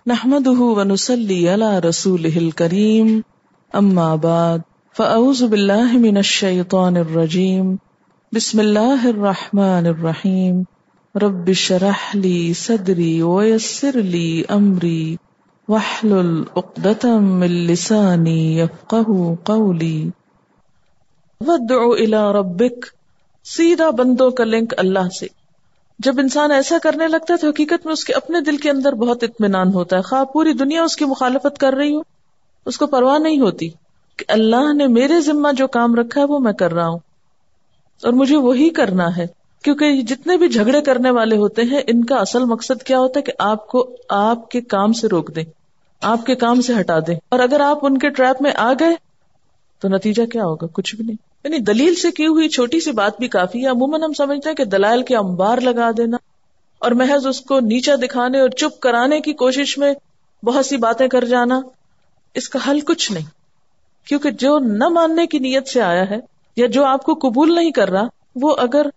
نحمده ونصلي على رسوله الكريم اما بعد فاعوذ بالله من الشيطان الرجيم بسم الله الرحمن الرحيم رب اشرح لي صدري ويسر لي امري واحلل عقدة من لساني يفقهوا قولي وادع الى ربك. سیدھا بندوں کا لنک اللہ سے. جب انسان ایسا کرنے لگتا ہے تو حقیقت میں اس کے اپنے دل کے اندر بہت اطمینان ہوتا ہے. خواہ پوری دنیا اس کی مخالفت کر رہی ہو, اس کو پرواہ نہیں ہوتی کہ اللہ نے میرے ذمہ جو کام رکھا ہے وہ میں کر رہا ہوں اور مجھے وہی کرنا ہے. کیونکہ جتنے بھی جھگڑے کرنے والے ہوتے ہیں ان کا اصل مقصد کیا ہوتا ہے کہ آپ کو آپ کے کام سے روک دیں, آپ کے کام سے ہٹا دیں. اور اگر آپ ان کے ٹریپ میں آ گئے تو نتیجہ کیا ہوگا؟ کچھ بھی نہیں. یعنی دلیل سے کی ہوئی چھوٹی سی بات بھی کافی ہے. عموماً ہم سمجھتے ہیں کہ دلائل کے انبار لگا دینا اور محض اس کو نیچا دکھانے اور چپ کرانے کی کوشش میں بہت سی باتیں کر جانا, اس کا حل کچھ نہیں. کیونکہ جو نہ ماننے کی نیت سے آیا ہے یا جو آپ کو قبول نہیں کر رہا, وہ اگر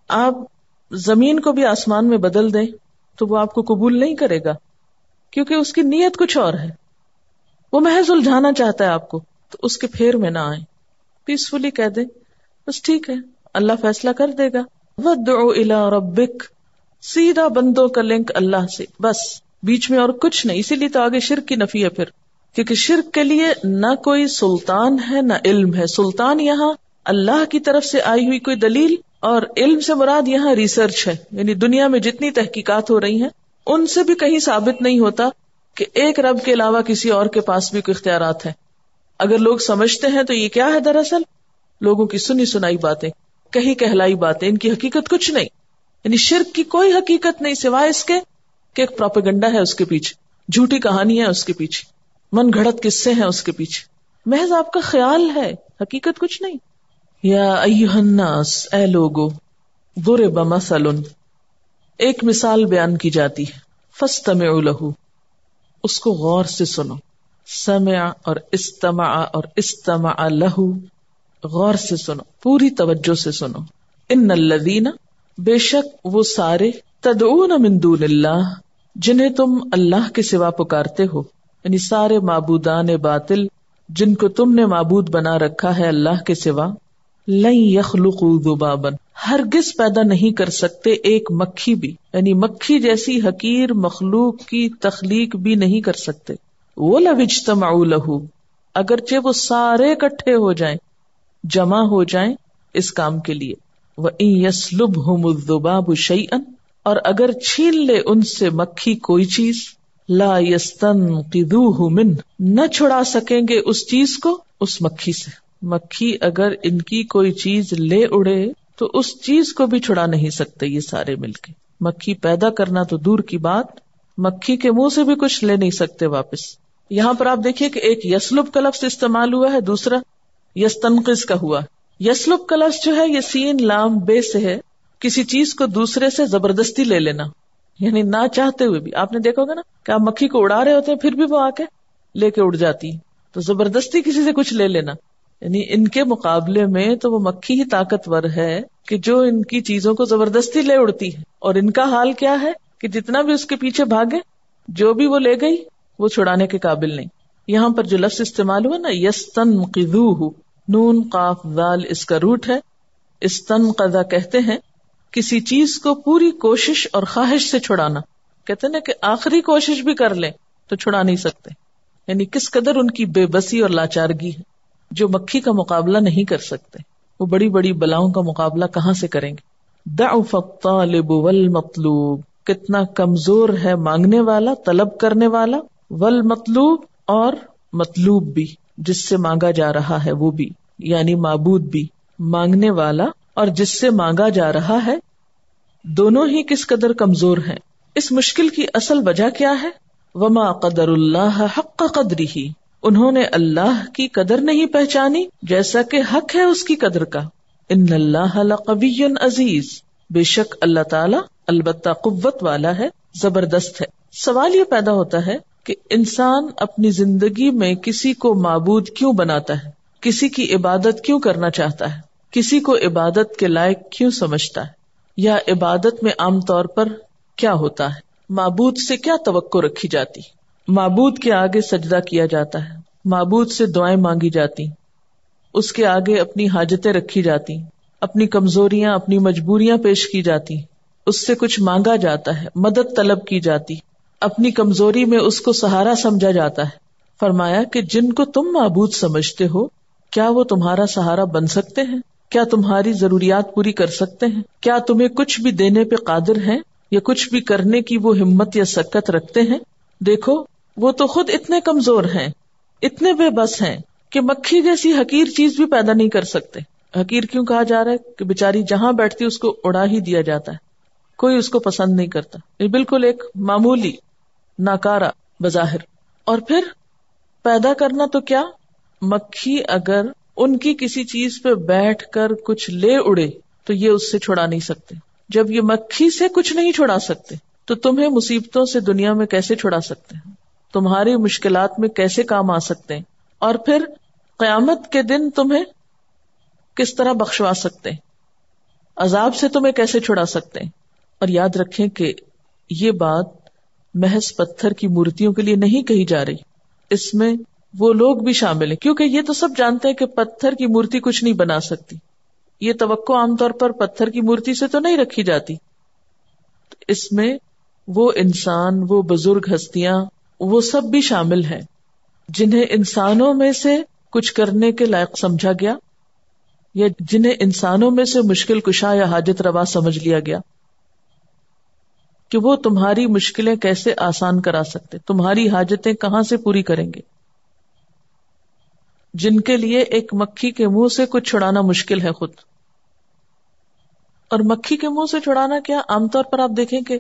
آپ زمین کو بھی آسمان میں بدل دیں تو وہ آپ کو قبول نہیں کرے گا, کیونکہ اس کی نیت کچھ اور ہے. وہ محض الجھانا چاہتا ہے آپ کو, تو اس کے پھیر میں نہ آئیں. پیسفلی کہہ دیں بس ٹھیک ہے اللہ فیصلہ کر دے گا. وادع الی ربک, سیدھا بندوں کا لنک اللہ سے, بس بیچ میں اور کچھ نہیں. اسی لیے تو آگے شرک کی نفی ہے پھر, کیونکہ شرک کے لیے نہ کوئی سلطان ہے نہ علم ہے. سلطان یہاں اللہ کی طرف سے آئی ہوئی کوئی دلیل, اور علم سے مراد یہاں ریسرچ ہے. یعنی دنیا میں جتنی تحقیقات ہو رہی ہیں ان سے بھی کہیں ثابت نہیں ہوتا کہ ایک رب کے علاوہ کسی اور کے پاس بھی کوئی اختیارات ہیں. اگر لوگ سمجھتے ہیں تو یہ کیا ہے؟ دراصل لوگوں کی سنی سنائی باتیں, کہی کہلائی باتیں, ان کی حقیقت کچھ نہیں. یعنی شرک کی کوئی حقیقت نہیں سوائے اس کے کہ ایک پروپیگنڈا ہے اس کے پیچھے, جھوٹی کہانی ہے اس کے پیچھے, من گھڑت قصے ہیں اس کے پیچھے, محض آپ کا خیال ہے, حقیقت کچھ نہیں. یا ایھا الناس, اے لوگو, ضرب مثل, ایک مثال بیان کی جاتی ہے, فاستمعوا لہ, اس کو غور سے سنو. سمع اور استمع لہ, غور سے سنو, پوری توجہ سے سنو. ان الذین, بے شک وہ سارے, تدعون من دون اللہ, جنہیں تم اللہ کے سوا پکارتے ہو, یعنی سارے معبودان باطل جن کو تم نے معبود بنا رکھا ہے اللہ کے سوا, لن یخلقوا ذبابا, ہرگز پیدا نہیں کر سکتے ایک مکھی بھی, یعنی مکھی جیسی حقیر مخلوق کی تخلیق بھی نہیں کر سکتے. وَلَوِ اجْتَمَعُوا لَهُ, اگرچہ وہ سارے اکٹھے ہو جائیں, جمع ہو جائیں اس کام کے لیے. وَإِن يَسْلُبْهُمُ الذُّبَابُ شَيْئًا, اور اگر چھین لے ان سے مکھی کوئی چیز, لَا يَسْتَنْقِذُوهُ مِنْهُ, نہ چھڑا سکیں گے اس چیز کو اس مکھی سے. مکھی اگر ان کی کوئی چیز لے اڑے تو اس چیز کو بھی چھڑا نہیں سکتے یہ سارے مل کے. مکھی پیدا کرنا تو دور کی بات, مکھی کے منہ سے بھی کچھ لے نہیں سکتے واپس. یہاں پر آپ دیکھیے کہ ایک یسلب کا لفظ استعمال ہوا ہے, دوسرا یستنقذ کا ہوا. یسلب کا لفظ جو ہے یہ سین لام بے سے ہے, کسی چیز کو دوسرے سے زبردستی لے لینا, یعنی نہ چاہتے ہوئے بھی. آپ نے دیکھا ہوگا نا کہ آپ مکھی کو اڑا رہے ہوتے ہیں پھر بھی وہ آ کے لے کے اڑ جاتی ہے, تو زبردستی کسی سے کچھ لے لینا. یعنی ان کے مقابلے میں تو وہ مکھی ہی طاقتور ہے کہ جو ان کی چیزوں کو زبردستی لے اڑتی ہے, اور ان کا حال کیا ہے کہ جتنا بھی اس کے پیچھے بھاگے, جو بھی وہ لے گئی وہ چھڑانے کے قابل نہیں. یہاں پر جو لفظ استعمال ہوا نا یستنقذوہ, نون قاف ذال اس کا روٹ ہے. استنقذ کہتے ہیں کسی چیز کو پوری کوشش اور خواہش سے چھڑانا. کہتے ہیں نا کہ آخری کوشش بھی کر لیں تو چھڑا نہیں سکتے. یعنی کس قدر ان کی بے بسی اور لاچارگی ہے, جو مکھی کا مقابلہ نہیں کر سکتے. وہ بڑی بڑی بلاؤں کا مقابلہ کہاں سے کریں گے. ضعف الطالب والمطلوب, کتنا کمزور ہے مانگنے والا, طلب کرنے والا, والمطلوب, اور مطلوب بھی جس سے مانگا جا رہا ہے وہ بھی, یعنی معبود بھی. مانگنے والا اور جس سے مانگا جا رہا ہے دونوں ہی کس قدر کمزور ہیں. اس مشکل کی اصل وجہ کیا ہے؟ وما قدر اللہ حق قدرہ, انہوں نے اللہ کی قدر نہیں پہچانی جیسا کہ حق ہے اس کی قدر کا. ان اللہ لقوی عزیز, بے شک اللہ تعالی البتہ قوت والا ہے, زبردست ہے. سوال یہ پیدا ہوتا ہے کہ انسان اپنی زندگی میں کسی کو معبود کیوں بناتا ہے, کسی کی عبادت کیوں کرنا چاہتا ہے, کسی کو عبادت کے لائق کیوں سمجھتا ہے, یا عبادت میں عام طور پر کیا ہوتا ہے, معبود سے کیا توقع رکھی جاتی. معبود کے آگے سجدہ کیا جاتا ہے، معبود سے دعائیں مانگی جاتی، اس کے آگے اپنی حاجتیں رکھی جاتی، اپنی کمزوریاں اپنی مجبوریاں پیش کی جاتی، اس سے کچھ مانگا جاتا ہے، مدد طلب کی جاتی، اپنی کمزوری میں اس کو سہارا سمجھا جاتا ہے۔ فرمایا کہ جن کو تم معبود سمجھتے ہو کیا وہ تمہارا سہارا بن سکتے ہیں؟ کیا تمہاری ضروریات پوری کر سکتے ہیں؟ کیا تمہیں کچھ بھی دینے پہ قادر ہیں یا کچھ بھی کرنے کی وہ ہمت یا سکت رکھتے ہیں؟ دیکھو وہ تو خود اتنے کمزور ہیں، اتنے بے بس ہیں کہ مکھی جیسی حقیر چیز بھی پیدا نہیں کر سکتے۔ حقیر کیوں کہا جا رہا ہے؟ کہ بیچاری جہاں بیٹھتی اس کو اڑا ہی دیا جاتا ہے، کوئی اس کو پسند نہیں کرتا، یہ بالکل ایک معمولی ناکارہ بظاہر۔ اور پھر پیدا کرنا تو کیا، مکھی اگر ان کی کسی چیز پہ بیٹھ کر کچھ لے اڑے تو یہ اس سے چھڑا نہیں سکتے۔ جب یہ مکھی سے کچھ نہیں چھڑا سکتے تو تمہیں مصیبتوں سے دنیا میں کیسے چھڑا سکتے ہیں، تمہاری مشکلات میں کیسے کام آ سکتے ہیں، اور پھر قیامت کے دن تمہیں کس طرح بخشوا سکتے ہیں، عذاب سے تمہیں کیسے چھڑا سکتے ہیں۔ اور یاد رکھیں کہ یہ بات محض پتھر کی مورتیوں کے لیے نہیں کہی جا رہی، اس میں وہ لوگ بھی شامل ہیں، کیونکہ یہ تو سب جانتے ہیں کہ پتھر کی مورتی کچھ نہیں بنا سکتی، یہ توقع عام طور پر پتھر کی مورتی سے تو نہیں رکھی جاتی۔ اس میں وہ انسان، وہ بزرگ ہستیاں، وہ سب بھی شامل ہیں جنہیں انسانوں میں سے کچھ کرنے کے لائق سمجھا گیا یا جنہیں انسانوں میں سے مشکل کشا یا حاجت روا سمجھ لیا گیا کہ وہ تمہاری مشکلیں کیسے آسان کرا سکتے، تمہاری حاجتیں کہاں سے پوری کریں گے، جن کے لیے ایک مکھی کے منہ سے کچھ چھڑانا مشکل ہے خود۔ اور مکھی کے منہ سے چھڑانا کیا، عام طور پر آپ دیکھیں کہ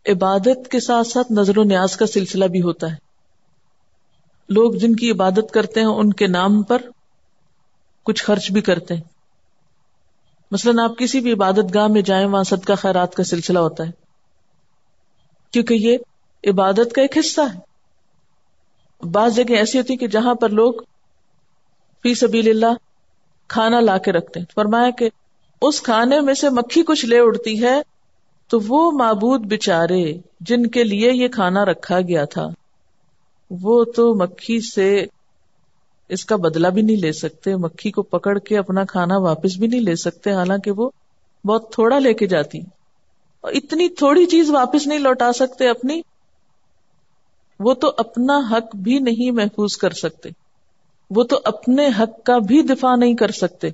عبادت کے ساتھ ساتھ نظر و نیاز کا سلسلہ بھی ہوتا ہے۔ لوگ جن کی عبادت کرتے ہیں ان کے نام پر کچھ خرچ بھی کرتے ہیں۔ مثلا آپ کسی بھی عبادت گاہ میں جائیں، وہاں صدقہ خیرات کا سلسلہ ہوتا ہے، کیونکہ یہ عبادت کا ایک حصہ ہے۔ بعض جگہ ایسی ہوتی کہ جہاں پر لوگ فی سبیل اللہ کھانا لا کے رکھتے ہیں، فرمایا کہ اس کھانے میں سے مکھی کچھ لے اڑتی ہے تو وہ معبود بےچارے جن کے لیے یہ کھانا رکھا گیا تھا وہ تو مکھی سے اس کا بدلہ بھی نہیں لے سکتے، مکھی کو پکڑ کے اپنا کھانا واپس بھی نہیں لے سکتے، حالانکہ وہ بہت تھوڑا لے کے جاتی، اور اتنی تھوڑی چیز واپس نہیں لوٹا سکتے اپنی، وہ تو اپنا حق بھی نہیں محفوظ کر سکتے، وہ تو اپنے حق کا بھی دفاع نہیں کر سکتے۔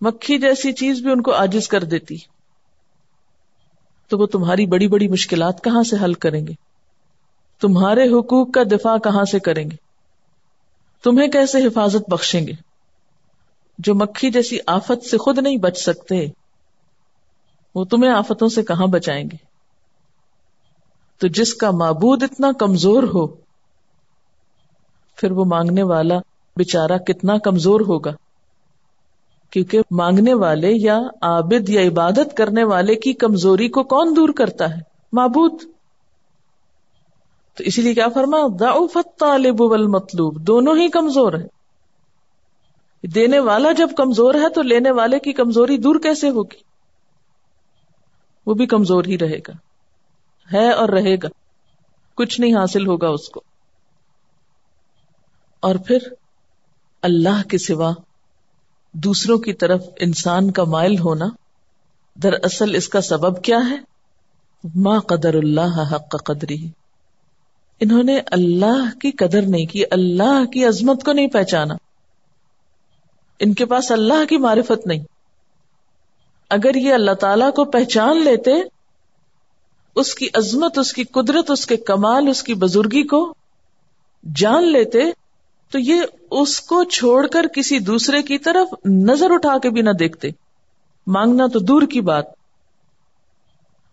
مکھی جیسی چیز بھی ان کو عاجز کر دیتی، تو وہ تمہاری بڑی بڑی مشکلات کہاں سے حل کریں گے، تمہارے حقوق کا دفاع کہاں سے کریں گے، تمہیں کیسے حفاظت بخشیں گے؟ جو مکھی جیسی آفت سے خود نہیں بچ سکتے وہ تمہیں آفتوں سے کہاں بچائیں گے؟ تو جس کا معبود اتنا کمزور ہو پھر وہ مانگنے والا بیچارہ کتنا کمزور ہوگا، کیونکہ مانگنے والے یا عابد یا عبادت کرنے والے کی کمزوری کو کون دور کرتا ہے؟ معبود۔ تو اسی لیے کیا فرمایا، ضعف الطالب والمطلوب، دونوں ہی کمزور ہیں۔ دینے والا جب کمزور ہے تو لینے والے کی کمزوری دور کیسے ہوگی؟ وہ بھی کمزور ہی رہے گا، ہے اور رہے گا، کچھ نہیں حاصل ہوگا اس کو۔ اور پھر اللہ کے سوا دوسروں کی طرف انسان کا مائل ہونا، دراصل اس کا سبب کیا ہے؟ ما قدر اللہ حق قدری، انہوں نے اللہ کی قدر نہیں کی، اللہ کی عظمت کو نہیں پہچانا، ان کے پاس اللہ کی معرفت نہیں۔ اگر یہ اللہ تعالیٰ کو پہچان لیتے، اس کی عظمت، اس کی قدرت، اس کے کمال، اس کی بزرگی کو جان لیتے تو یہ اس کو چھوڑ کر کسی دوسرے کی طرف نظر اٹھا کے بھی نہ دیکھتے، مانگنا تو دور کی بات۔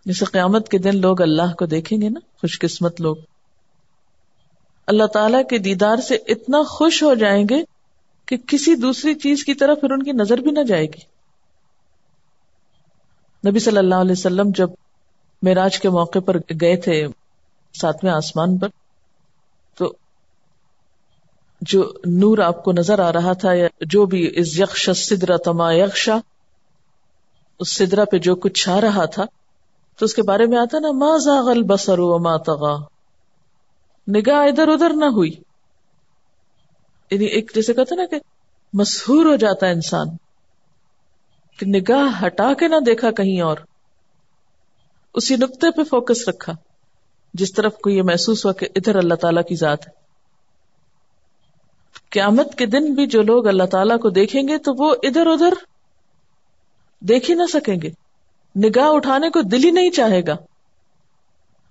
جیسے قیامت کے دن لوگ اللہ کو دیکھیں گے نا، خوش قسمت لوگ اللہ تعالیٰ کے دیدار سے اتنا خوش ہو جائیں گے کہ کسی دوسری چیز کی طرف پھر ان کی نظر بھی نہ جائے گی۔ نبی صلی اللہ علیہ وسلم جب معراج کے موقع پر گئے تھے 7ویں آسمان پر، تو جو نور آپ کو نظر آ رہا تھا، یا جو بھی اذ یغشی السدرۃ ما یغشی، اس سدرہ پہ جو کچھ چھا رہا تھا، تو اس کے بارے میں آتا نا ما زاغ البصر وما طغی، نگاہ ادھر ادھر نہ ہوئی. یعنی ایک جیسے کہتے ہیں نا کہ مسحور ہو جاتا ہے انسان کہ نگاہ ہٹا کے نہ دیکھا کہیں اور، اسی نقطے پہ فوکس رکھا جس طرف کو یہ محسوس ہوا کہ ادھر اللہ تعالیٰ کی ذات ہے. قیامت کے دن بھی جو لوگ اللہ تعالیٰ کو دیکھیں گے تو وہ ادھر ادھر دیکھ ہی نہ سکیں گے، نگاہ اٹھانے کو دل ہی نہیں چاہے گا.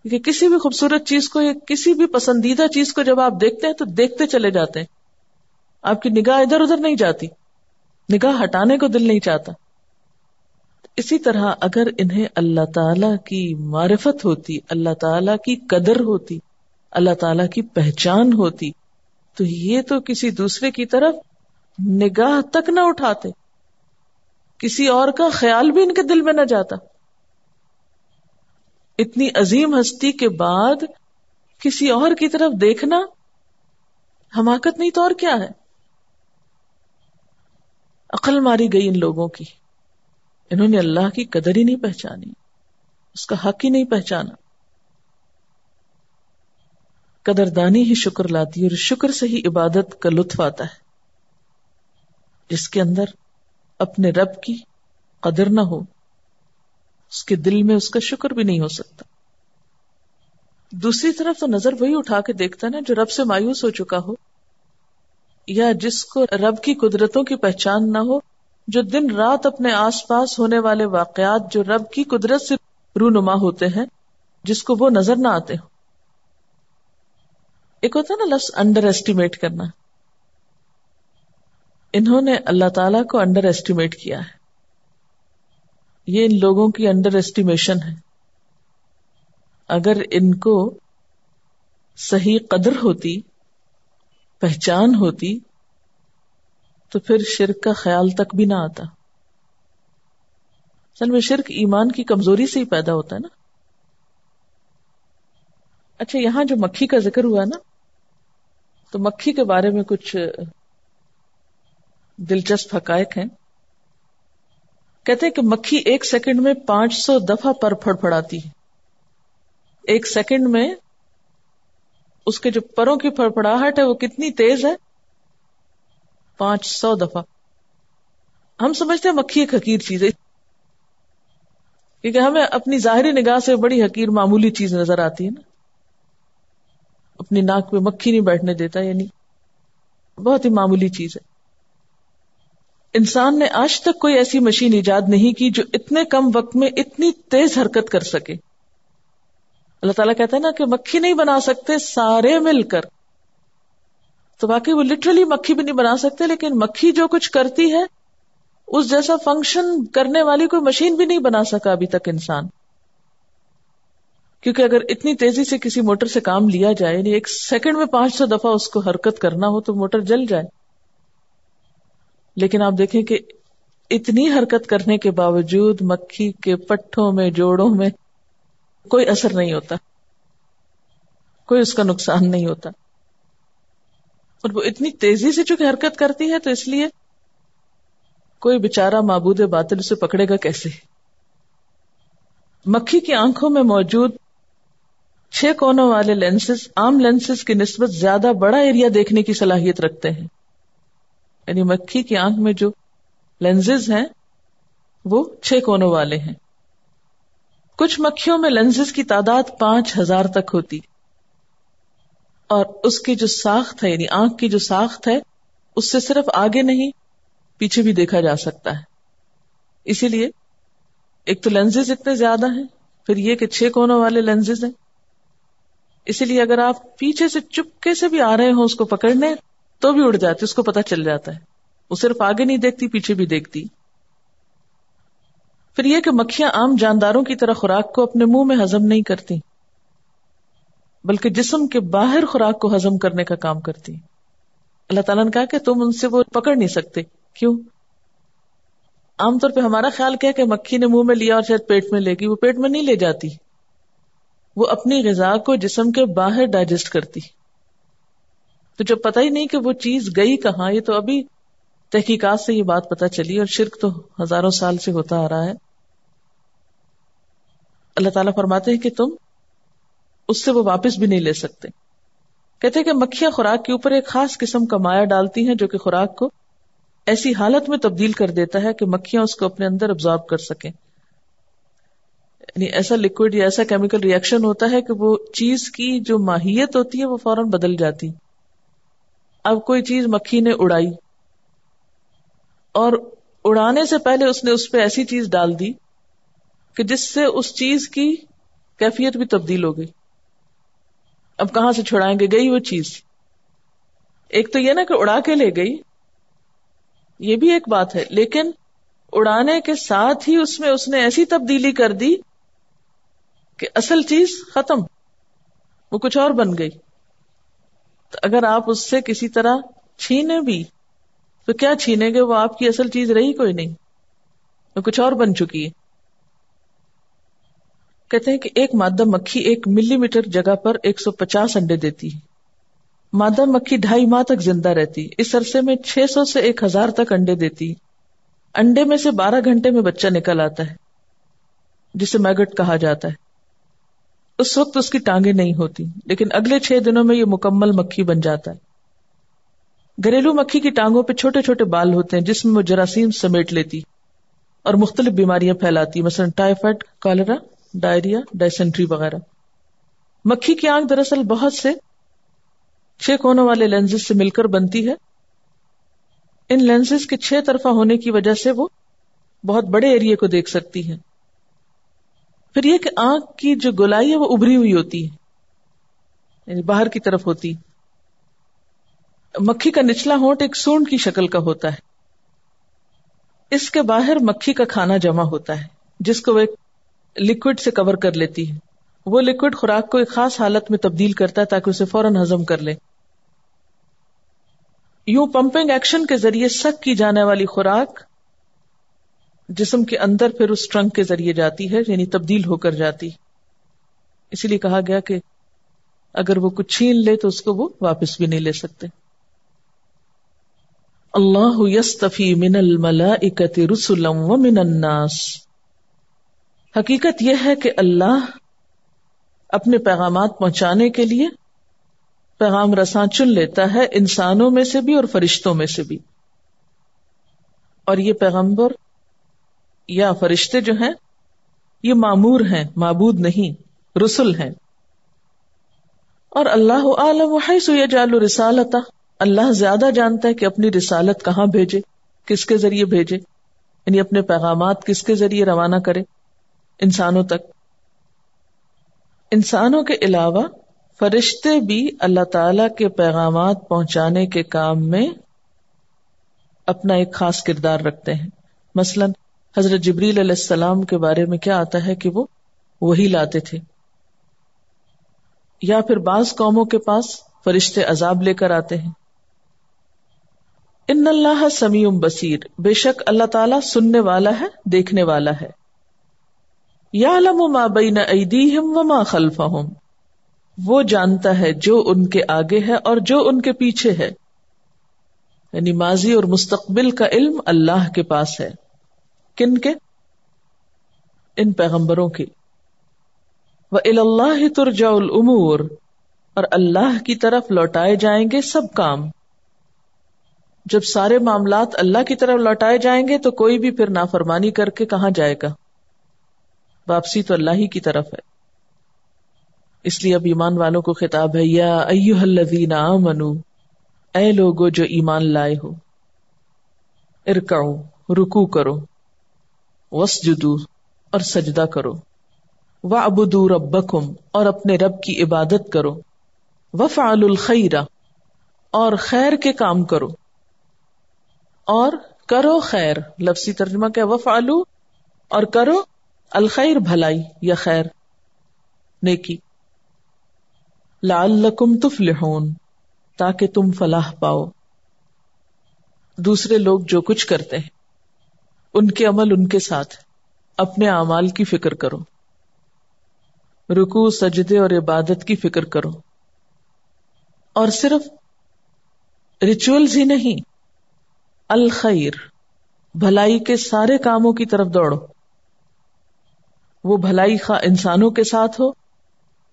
کہ کسی بھی خوبصورت چیز کو یا کسی بھی پسندیدہ چیز کو جب آپ دیکھتے ہیں تو دیکھتے چلے جاتے ہیں، آپ کی نگاہ ادھر ادھر نہیں جاتی، نگاہ ہٹانے کو دل نہیں چاہتا. اسی طرح اگر انہیں اللہ تعالیٰ کی معرفت ہوتی، اللہ تعالیٰ کی قدر ہوتی، اللہ تعالیٰ کی پہچان ہوتی، تو یہ تو کسی دوسرے کی طرف نگاہ تک نہ اٹھاتے، کسی اور کا خیال بھی ان کے دل میں نہ جاتا. اتنی عظیم ہستی کے بعد کسی اور کی طرف دیکھنا حماقت نہیں تو اور کیا ہے. عقل ماری گئی ان لوگوں کی، انہوں نے اللہ کی قدر ہی نہیں پہچانی، اس کا حق ہی نہیں پہچانا. قدردانی ہی شکر لاتی ہے، اور شکر سے ہی عبادت کا لطف آتا ہے. جس کے اندر اپنے رب کی قدر نہ ہو، اس کے دل میں اس کا شکر بھی نہیں ہو سکتا. دوسری طرف تو نظر وہی اٹھا کے دیکھتا ہے نا جو رب سے مایوس ہو چکا ہو، یا جس کو رب کی قدرتوں کی پہچان نہ ہو، جو دن رات اپنے آس پاس ہونے والے واقعات جو رب کی قدرت سے رونما ہوتے ہیں، جس کو وہ نظر نہ آتے ہو. ایک ہوتا ہے نا لفظ انڈر ایسٹیمیٹ کرنا، انہوں نے اللہ تعالیٰ کو انڈر ایسٹیمیٹ کیا ہے. یہ ان لوگوں کی انڈر ایسٹیمیشن ہے. اگر ان کو صحیح قدر ہوتی، پہچان ہوتی، تو پھر شرک کا خیال تک بھی نہ آتا. اصل میں شرک ایمان کی کمزوری سے ہی پیدا ہوتا ہے نا. اچھا، یہاں جو مکھی کا ذکر ہوا نا، تو مکھی کے بارے میں کچھ دلچسپ حقائق ہیں. کہتے ہیں کہ مکھی 1 سیکنڈ میں 500 دفعہ پر پھڑپڑاتی ہے. 1 سیکنڈ میں اس کے جو پروں کی پھڑپڑاہٹ ہے وہ کتنی تیز ہے؟ 500 دفعہ. ہم سمجھتے ہیں مکھی ایک حقیر چیز ہے، کیونکہ ہمیں اپنی ظاہری نگاہ سے بڑی حقیر معمولی چیز نظر آتی ہے نا. اپنی ناک پہ مکھی نہیں بیٹھنے دیتا، یعنی بہت ہی معمولی چیز ہے. انسان نے آج تک کوئی ایسی مشین ایجاد نہیں کی جو اتنے کم وقت میں اتنی تیز حرکت کر سکے. اللہ تعالیٰ کہتا ہے نا کہ مکھی نہیں بنا سکتے سارے مل کر، تو واقعی وہ لٹرلی مکھی بھی نہیں بنا سکتے، لیکن مکھی جو کچھ کرتی ہے اس جیسا فنکشن کرنے والی کوئی مشین بھی نہیں بنا سکا ابھی تک انسان. کیونکہ اگر اتنی تیزی سے کسی موٹر سے کام لیا جائے، یعنی 1 سیکنڈ میں 500 دفعہ اس کو حرکت کرنا ہو تو موٹر جل جائے. لیکن آپ دیکھیں کہ اتنی حرکت کرنے کے باوجود مکھی کے پٹھوں میں، جوڑوں میں کوئی اثر نہیں ہوتا، کوئی اس کا نقصان نہیں ہوتا. اور وہ اتنی تیزی سے چونکہ حرکت کرتی ہے تو اس لیے کوئی بیچارہ معبود باطل اسے پکڑے گا کیسے. مکھی کی آنکھوں میں موجود 6 کونوں والے لینسز عام لینسز کی نسبت زیادہ بڑا ایریا دیکھنے کی صلاحیت رکھتے ہیں. یعنی مکھی کی آنکھ میں جو لینزز ہیں وہ 6 کونوں والے ہیں. کچھ مکھیوں میں لینزز کی تعداد 5000 تک ہوتی، اور اس کی جو ساخت ہے، یعنی آنکھ کی جو ساخت ہے، اس سے صرف آگے نہیں پیچھے بھی دیکھا جا سکتا ہے. اسی لیے ایک تو لینزز اتنے زیادہ ہیں، پھر یہ کہ 6 کونوں والے لینزز ہیں. اسی لیے اگر آپ پیچھے سے چپکے سے بھی آ رہے ہوں اس کو پکڑنے تو بھی اڑ جاتی، اس کو پتہ چل جاتا ہے. وہ صرف آگے نہیں دیکھتی، پیچھے بھی دیکھتی. پھر یہ کہ مکھیاں عام جانداروں کی طرح خوراک کو اپنے منہ میں ہضم نہیں کرتی، بلکہ جسم کے باہر خوراک کو ہضم کرنے کا کام کرتی. اللہ تعالیٰ نے کہا کہ تم ان سے وہ پکڑ نہیں سکتے. کیوں؟ عام طور پہ ہمارا خیال کیا کہ مکھی نے منہ میں لیا اور شاید پیٹ میں لے گی. وہ پیٹ میں نہیں لے جاتی، وہ اپنی غذا کو جسم کے باہر ڈائجسٹ کرتی. تو جب پتہ ہی نہیں کہ وہ چیز گئی کہاں، یہ تو ابھی تحقیقات سے یہ بات پتہ چلی، اور شرک تو ہزاروں سال سے ہوتا آ رہا ہے. اللہ تعالیٰ فرماتے ہیں کہ تم اس سے وہ واپس بھی نہیں لے سکتے. کہتے ہیں کہ مکھیاں خوراک کے اوپر ایک خاص قسم کا مائع ڈالتی ہیں جو کہ خوراک کو ایسی حالت میں تبدیل کر دیتا ہے کہ مکھیاں اس کو اپنے اندر ابزارب کر سکیں. یعنی ایسا لکوڈ یا ایسا کیمیکل ریئیکشن ہوتا ہے کہ وہ چیز کی جو ماہیت ہوتی ہے وہ فوراً بدل جاتی. اب کوئی چیز مکھی نے اڑائی اور اڑانے سے پہلے اس نے اس پہ ایسی چیز ڈال دی کہ جس سے اس چیز کی کیفیت بھی تبدیل ہو گئی. اب کہاں سے چھڑائیں گے؟ گئی وہ چیز. ایک تو یہ نا کہ اڑا کے لے گئی، یہ بھی ایک بات ہے، لیکن اڑانے کے ساتھ ہی اس میں اس نے ایسی تبدیلی کر دی کہ اصل چیز ختم، وہ کچھ اور بن گئی. تو اگر آپ اس سے کسی طرح چھینے بھی تو کیا چھینیں گے؟ وہ آپ کی اصل چیز رہی کوئی نہیں، وہ کچھ اور بن چکی ہے. کہتے ہیں کہ ایک مادہ مکھی 1 ملی میٹر جگہ پر 150 انڈے دیتی ہے. مادہ مکھی 2.5 ماہ تک زندہ رہتی. اس عرصے میں 600 سے 1000 تک انڈے دیتی. انڈے میں سے 12 گھنٹے میں بچہ نکل آتا ہے جسے میگٹ کہا جاتا ہے. اس وقت اس کی ٹانگیں نہیں ہوتی، لیکن اگلے 6 دنوں میں یہ مکمل مکھی بن جاتا ہے. گھریلو مکھی کی ٹانگوں پہ چھوٹے چھوٹے بال ہوتے ہیں جس میں وہ جراثیم سمیٹ لیتی اور مختلف بیماریاں پھیلاتی، مثلا ٹائیفائڈ، کالرا، ڈائریا، ڈائسنٹری وغیرہ. مکھی کی آنکھ دراصل بہت سے 6 کونوں والے لینزز سے مل کر بنتی ہے. ان لینزز کے 6 طرفہ ہونے کی وجہ سے وہ بہت بڑے ایریے کو دیکھ سکتی ہے. پھر یہ کہ آنکھ کی جو گولائی ہے وہ ابھری ہوئی ہوتی ہے، یعنی باہر کی طرف ہوتی. مکھی کا نچلا ہونٹ ایک سونڈ کی شکل کا ہوتا ہے. اس کے باہر مکھی کا کھانا جمع ہوتا ہے جس کو وہ ایک لکوڈ سے کور کر لیتی ہے. وہ لکوڈ خوراک کو ایک خاص حالت میں تبدیل کرتا ہے تاکہ اسے فوراً ہضم کر لے. یوں پمپنگ ایکشن کے ذریعے سک کی جانے والی خوراک جسم کے اندر پھر اس ٹرنک کے ذریعے جاتی ہے، یعنی تبدیل ہو کر جاتی. اسی لیے کہا گیا کہ اگر وہ کچھ چھین لے تو اس کو وہ واپس بھی نہیں لے سکتے. اللہ یستفی من الملائکۃ رسلا ومن الناس. حقیقت یہ ہے کہ اللہ اپنے پیغامات پہنچانے کے لیے پیغام رساں چن لیتا ہے انسانوں میں سے بھی اور فرشتوں میں سے بھی. اور یہ پیغمبر یا فرشتے جو ہیں یہ مامور ہیں، معبود نہیں، رسل ہیں. اور اللہ اعلم حیث یجعل رسالتہ. اللہ زیادہ جانتا ہے کہ اپنی رسالت کہاں بھیجے، کس کے ذریعے بھیجے، یعنی اپنے پیغامات کس کے ذریعے روانہ کرے انسانوں تک. انسانوں کے علاوہ فرشتے بھی اللہ تعالی کے پیغامات پہنچانے کے کام میں اپنا ایک خاص کردار رکھتے ہیں. مثلا حضرت جبریل علیہ السلام کے بارے میں کیا آتا ہے کہ وہ وحی لاتے تھے. یا پھر بعض قوموں کے پاس فرشتے عذاب لے کر آتے ہیں. ان اللہ سمیع بصیر. بے شک اللہ تعالیٰ سننے والا ہے، دیکھنے والا ہے. یعلم ما بین ایدیہم وما خلفہم. وہ جانتا ہے جو ان کے آگے ہے اور جو ان کے پیچھے ہے، یعنی ماضی اور مستقبل کا علم اللہ کے پاس ہے. کن کے؟ ان پیغمبروں کے. وَإِلَى اللَّهِ تُرْجَعُ الْأُمُورِ. اور اللہ کی طرف لوٹائے جائیں گے سب کام. جب سارے معاملات اللہ کی طرف لوٹائے جائیں گے تو کوئی بھی پھر نافرمانی کر کے کہاں جائے گا؟ واپسی تو اللہ ہی کی طرف ہے. اس لیے اب ایمان والوں کو خطاب ہے، یا ایھا الذین آمنوا، اے لوگو جو ایمان لائے ہو، ارکعوا، رکوع کرو، واسجدوا، اور سجدہ کرو، وَاعْبُدُوا رَبَّكُمْ، اور اپنے رب کی عبادت کرو، وَافْعَلُوا الْخَيْرَ، اور خیر کے کام کرو، اور کرو خیر. لفظی ترجمہ کیا؟ وَافْعَلُوا، اور کرو الخیر، بھلائی یا خیر، نیکی. لَعَلَّكُمْ تُفْلِحُونَ، تاکہ تم فلاح پاؤ. دوسرے لوگ جو کچھ کرتے ہیں ان کے عمل ان کے ساتھ، اپنے اعمال کی فکر کرو، رکوع، سجدے اور عبادت کی فکر کرو. اور صرف ریچولز ہی نہیں، الخیر، بھلائی کے سارے کاموں کی طرف دوڑو. وہ بھلائی خواہ انسانوں کے ساتھ ہو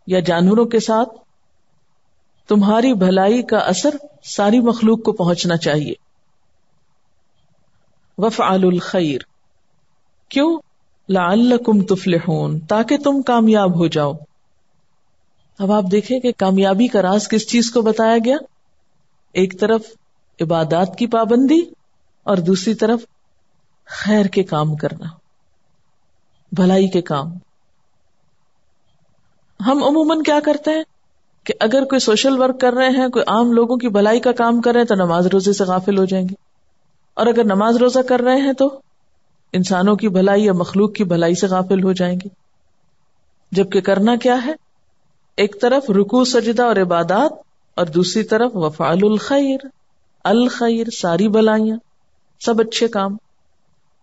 یا جانوروں کے ساتھ، تمہاری بھلائی کا اثر ساری مخلوق کو پہنچنا چاہیے. وَافْعَلُوا الْخَيْرَ، کیوں؟ لَعَلَّكُمْ تُفْلِحُونَ، تاکہ تم کامیاب ہو جاؤ. اب آپ دیکھیں کہ کامیابی کا راز کس چیز کو بتایا گیا؟ ایک طرف عبادات کی پابندی اور دوسری طرف خیر کے کام کرنا، بھلائی کے کام. ہم عموماً کیا کرتے ہیں کہ اگر کوئی سوشل ورک کر رہے ہیں، کوئی عام لوگوں کی بھلائی کا کام کر رہے ہیں تو نماز روزے سے غافل ہو جائیں گے، اور اگر نماز روزہ کر رہے ہیں تو انسانوں کی بھلائی یا مخلوق کی بھلائی سے غافل ہو جائیں گے. جبکہ کرنا کیا ہے؟ ایک طرف رکوع سجدہ اور عبادات، اور دوسری طرف وفعلوا الخیر، الخیر ساری بھلائیاں، سب اچھے کام.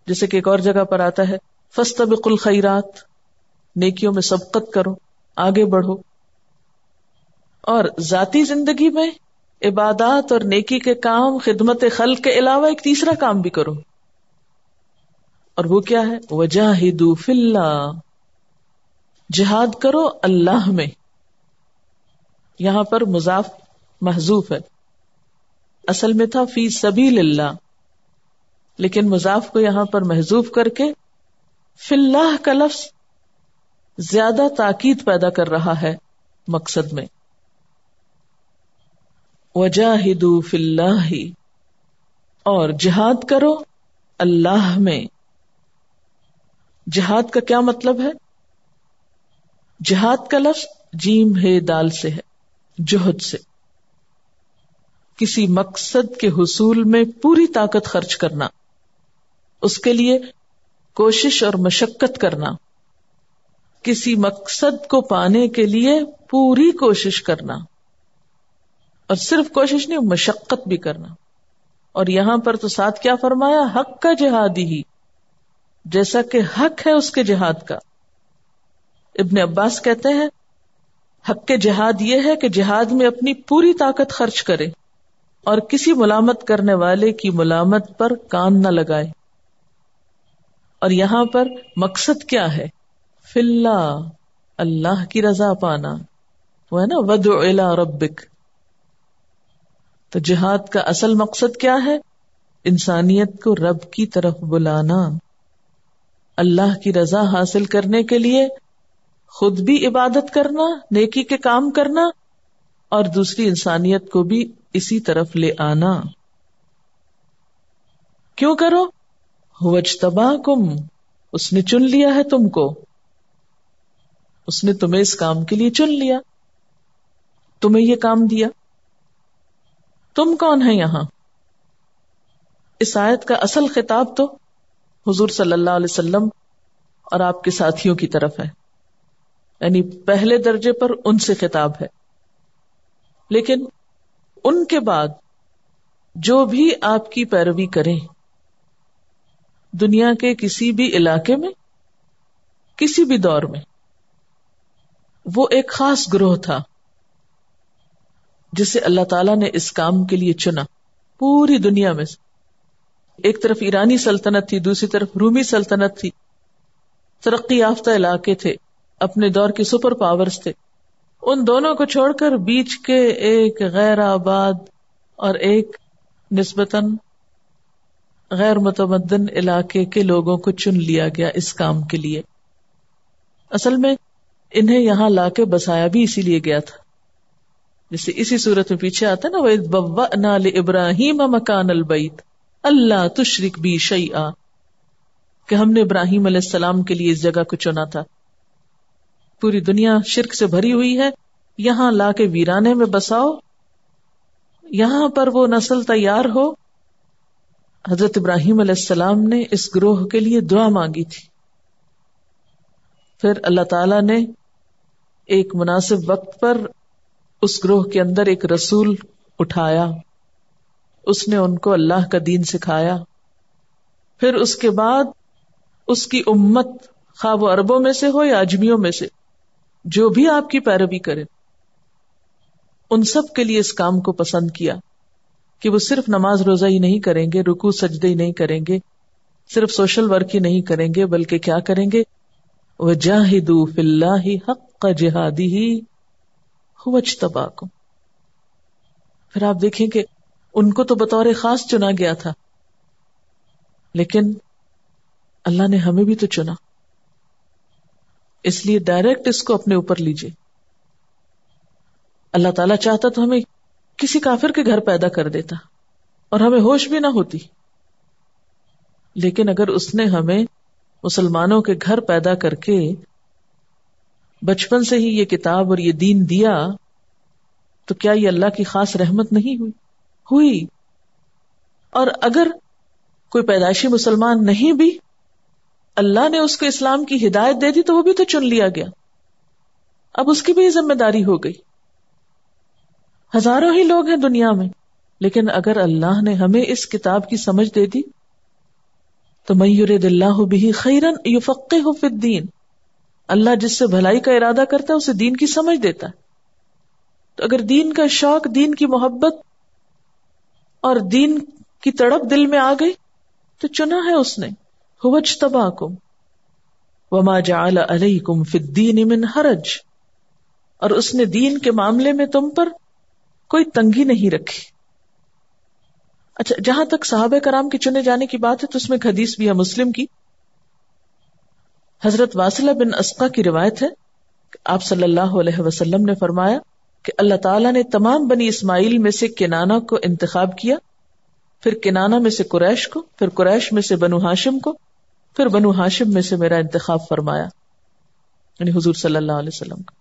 جیسے کہ ایک اور جگہ پر آتا ہے فاستبقوا الخیرات، نیکیوں میں سبقت کرو، آگے بڑھو. اور ذاتی زندگی میں عبادات اور نیکی کے کام، خدمت خلق کے علاوہ ایک تیسرا کام بھی کرو، اور وہ کیا ہے؟ وجاہدوا فی اللہ، جہاد کرو اللہ میں. یہاں پر مضاف محذوف ہے، اصل میں تھا فی سبیل اللہ، لیکن مضاف کو یہاں پر محذوف کر کے فی اللہ کا لفظ زیادہ تاکید پیدا کر رہا ہے مقصد میں. وجاہدوا فی اللہ، اور جہاد کرو اللہ میں. جہاد کا کیا مطلب ہے؟ جہاد کا لفظ جیم ہے دال سے ہے، جہد سے. کسی مقصد کے حصول میں پوری طاقت خرچ کرنا، اس کے لیے کوشش اور مشقت کرنا، کسی مقصد کو پانے کے لیے پوری کوشش کرنا، اور صرف کوشش نہیں، مشقت بھی کرنا. اور یہاں پر تو ساتھ کیا فرمایا؟ حق کا جہادی ہی، جیسا کہ حق ہے اس کے جہاد کا. ابن عباس کہتے ہیں حق کے جہاد یہ ہے کہ جہاد میں اپنی پوری طاقت خرچ کرے اور کسی ملامت کرنے والے کی ملامت پر کان نہ لگائے. اور یہاں پر مقصد کیا ہے؟ فی اللہ، اللہ کی رضا پانا، وہ ہے نا وَادْعُ إِلَىٰ رَبِّكَ. تو جہاد کا اصل مقصد کیا ہے؟ انسانیت کو رب کی طرف بلانا، اللہ کی رضا حاصل کرنے کے لیے خود بھی عبادت کرنا، نیکی کے کام کرنا، اور دوسری انسانیت کو بھی اسی طرف لے آنا. کیوں کرو؟ هو اجتباکم، اس نے چن لیا ہے تم کو، اس نے تمہیں اس کام کے لیے چن لیا، تمہیں یہ کام دیا. تم کون ہیں یہاں؟ اس آیت کا اصل خطاب تو حضور صلی اللہ علیہ وسلم اور آپ کے ساتھیوں کی طرف ہے، یعنی پہلے درجے پر ان سے خطاب ہے. لیکن ان کے بعد جو بھی آپ کی پیروی کریں، دنیا کے کسی بھی علاقے میں، کسی بھی دور میں، وہ ایک خاص گروہ تھا جسے اللہ تعالیٰ نے اس کام کے لیے چنا. پوری دنیا میں ایک طرف ایرانی سلطنت تھی، دوسری طرف رومی سلطنت تھی، ترقی یافتہ علاقے تھے، اپنے دور کے سپر پاورز تھے. ان دونوں کو چھوڑ کر بیچ کے ایک غیر آباد اور ایک نسبتاً غیر متمدن علاقے کے لوگوں کو چن لیا گیا اس کام کے لیے. اصل میں انہیں یہاں لا کے بسایا بھی اسی لیے گیا تھا، جیسے اسی صورت میں پیچھے آتا ہے نا وَإِذْ بَوَّأْنَا لِإِبْرَاهِيمَ مَكَانَ الْبَيْتِ أَلَّا تُشْرِكْ بِي شَيْئًا، کہ ہم نے ابراہیم علیہ السلام کے لیے اس جگہ کو چنا تھا. پوری دنیا شرک سے بھری ہوئی ہے، یہاں لا کے ویرانے میں بساؤ، یہاں پر وہ نسل تیار ہو. حضرت ابراہیم علیہ السلام نے اس گروہ کے لیے دعا مانگی تھی. پھر اللہ تعالی نے ایک مناسب وقت پر اس گروہ کے اندر ایک رسول اٹھایا، اس نے ان کو اللہ کا دین سکھایا. پھر اس کے بعد اس کی امت، خواہ وہ عربوں میں سے ہو یا اجمیوں میں سے، جو بھی آپ کی پیروی کرے، ان سب کے لیے اس کام کو پسند کیا کہ وہ صرف نماز روزہ ہی نہیں کریں گے، رکوع سجدے ہی نہیں کریں گے، صرف سوشل ورک ہی نہیں کریں گے، بلکہ کیا کریں گے؟ وَجَاهِدُوا فِي اللَّهِ حَقَّ جِهَادِهِ هُوَ اجْتَبَاكُمْ. پھر آپ دیکھیں کہ ان کو تو بطور خاص چنا گیا تھا، لیکن اللہ نے ہمیں بھی تو چنا. اس لیے ڈائریکٹ اس کو اپنے اوپر لیجئے. اللہ تعالیٰ چاہتا تو ہمیں کسی کافر کے گھر پیدا کر دیتا اور ہمیں ہوش بھی نہ ہوتی، لیکن اگر اس نے ہمیں مسلمانوں کے گھر پیدا کر کے بچپن سے ہی یہ کتاب اور یہ دین دیا، تو کیا یہ اللہ کی خاص رحمت نہیں ہوئی؟ اور اگر کوئی پیدائشی مسلمان نہیں بھی، اللہ نے اس کو اسلام کی ہدایت دے دی تو وہ بھی تو چن لیا گیا. اب اس کی بھی ذمہ داری ہو گئی. ہزاروں ہی لوگ ہیں دنیا میں، لیکن اگر اللہ نے ہمیں اس کتاب کی سمجھ دے دی تو من یرد اللہ بہ خیرا یفقہہ فی الدین، اللہ جس سے بھلائی کا ارادہ کرتا ہے اسے دین کی سمجھ دیتا ہے. تو اگر دین کا شوق، دین کی محبت اور دین کی تڑپ دل میں آ گئی تو چنا ہے اس نے. هو اجتباکم وما جعل علیکم فی الدین من حرج، اور اس نے دین کے معاملے میں تم پر کوئی تنگی نہیں رکھی. اچھا، جہاں تک صحابہ کرام کے چنے جانے کی بات ہے تو اس میں ایک حدیث بھی ہے مسلم کی. حضرت واصلہ بن اسقا کی روایت ہے کہ آپ صلی اللہ علیہ وسلم نے فرمایا کہ اللہ تعالیٰ نے تمام بنی اسماعیل میں سے کنانہ کو انتخاب کیا، پھر کنانہ میں سے قریش کو، پھر قریش میں سے بنو ہاشم کو، پھر بنو ہاشم میں سے میرا انتخاب فرمایا، یعنی حضور صلی اللہ علیہ وسلم کا.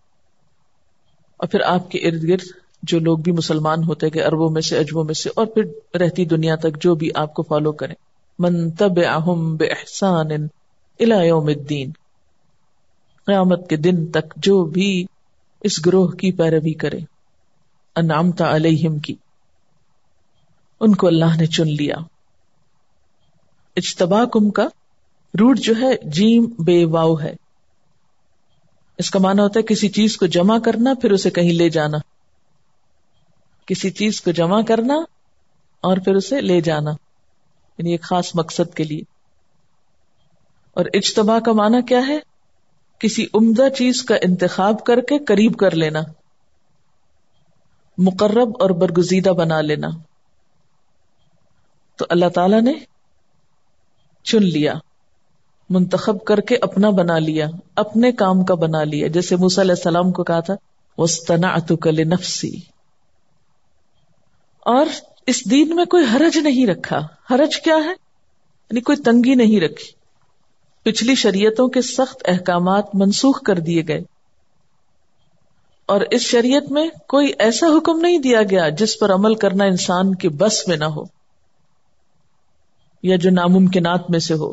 اور پھر آپ کے ارد گرد جو لوگ بھی مسلمان ہوتے گئے، عربوں میں سے، عجموں میں سے، اور پھر رہتی دنیا تک جو بھی آپ کو فالو کریں. من تبعہم بإحسان الی یوم الدین، قیامت کے دن تک جو بھی اس گروہ کی پیروی کرے، انعمت علیہم کی، ان کو اللہ نے چن لیا. اجتباکم کا روٹ جو ہے جیم بے واو ہے. اس کا معنی ہوتا ہے کسی چیز کو جمع کرنا پھر اسے کہیں لے جانا، کسی چیز کو جمع کرنا اور پھر اسے لے جانا، یعنی ایک خاص مقصد کے لیے. اور اجتبا کا معنی کیا ہے؟ کسی عمدہ چیز کا انتخاب کر کے قریب کر لینا، مقرب اور برگزیدہ بنا لینا. تو اللہ تعالی نے چن لیا، منتخب کر کے اپنا بنا لیا، اپنے کام کا بنا لیا. جیسے موسیٰ علیہ السلام کو کہا تھا وَاصْطَنَعْتُكَ لِنَفْسِي. اور اس دین میں کوئی حرج نہیں رکھا. حرج کیا ہے؟ یعنی کوئی تنگی نہیں رکھی. پچھلی شریعتوں کے سخت احکامات منسوخ کر دیے گئے، اور اس شریعت میں کوئی ایسا حکم نہیں دیا گیا جس پر عمل کرنا انسان کے بس میں نہ ہو یا جو ناممکنات میں سے ہو.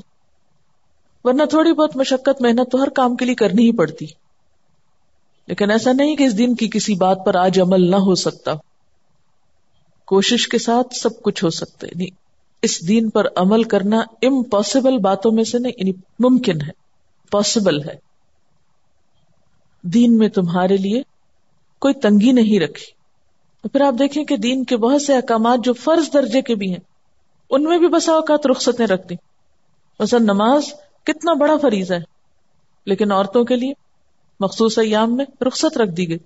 ورنہ تھوڑی بہت مشقت محنت تو ہر کام کے لیے کرنی ہی پڑتی، لیکن ایسا نہیں کہ اس دین کی کسی بات پر آج عمل نہ ہو سکتا. کوشش کے ساتھ سب کچھ ہو سکتا ہے. نہیں، اس دین پر عمل کرنا امپاسبل باتوں میں سے نہیں، یعنی ممکن ہے، پاسبل ہے. دین میں تمہارے لیے کوئی تنگی نہیں رکھی. تو پھر آپ دیکھیں کہ دین کے بہت سے احکامات جو فرض درجے کے بھی ہیں ان میں بھی بسا اوقات رخصتیں رکھ دی. مثلا نماز کتنا بڑا فریضہ ہے، لیکن عورتوں کے لیے مخصوص ایام میں رخصت رکھ دی گئی.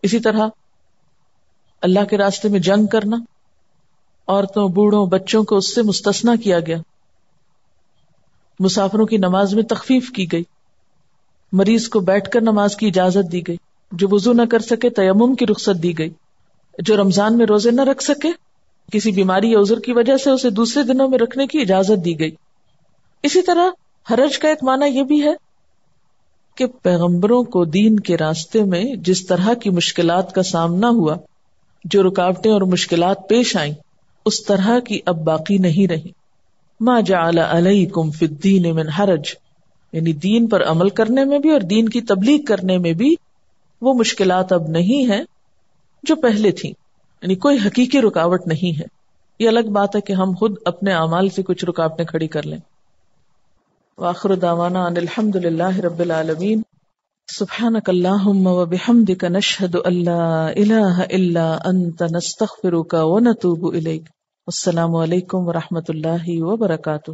اسی طرح اللہ کے راستے میں جنگ کرنا، عورتوں، بوڑھوں، بچوں کو اس سے مستثنیٰ کیا گیا. مسافروں کی نماز میں تخفیف کی گئی. مریض کو بیٹھ کر نماز کی اجازت دی گئی. جو وضو نہ کر سکے تیمم کی رخصت دی گئی. جو رمضان میں روزے نہ رکھ سکے، کسی بیماری یا عذر کی وجہ سے اسے دوسرے دنوں میں رکھنے کی اجازت دی گئی. اسی طرح حرج کا ایک معنی یہ بھی ہے کہ پیغمبروں کو دین کے راستے میں جس طرح کی مشکلات کا سامنا ہوا، جو رکاوٹیں اور مشکلات پیش آئیں، اس طرح کی اب باقی نہیں رہی. ما جعل علیکم فی الدین من حرج، یعنی دین پر عمل کرنے میں بھی اور دین کی تبلیغ کرنے میں بھی وہ مشکلات اب نہیں ہیں جو پہلے تھیں. یعنی کوئی حقیقی رکاوٹ نہیں ہے. یہ الگ بات ہے کہ ہم خود اپنے اعمال سے کچھ رکاوٹیں کھڑی کر لیں. وآخر دعوانا ان الحمد للہ رب العالمین. سبحانک اللہم وبحمدک نشہد ان لا الہ الا انت نستغفرک ونتوب الیک. السلام علیکم ورحمۃ اللہ وبرکاتہ.